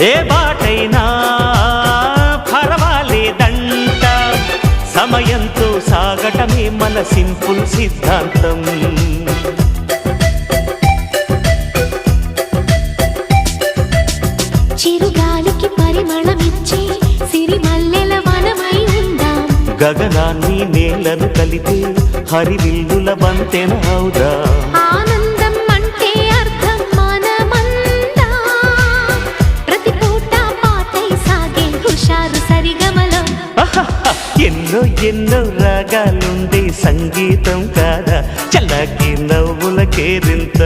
ఏ బాటైనా పర్వాలేదంట, సమయంతో సాగటమే మన సింపుల్ సిద్ధాంతం. చిరుగాలికి పరిమళమిచ్చే సిరిమల్లెల వనమై ఉందాం, గగనాన్ని నేలను కలిపే హరివిల్లుల వంతెన అవుదాం. ఆనందం అంటే అర్థం మనమందా, ప్రతి పూట పాటై సాగే హుషారు సరిగమలో. ఎన్నో ఎన్నో రాగాలుండే సంగీతం కాదా, చల్లకి నవ్వుల కేరింత.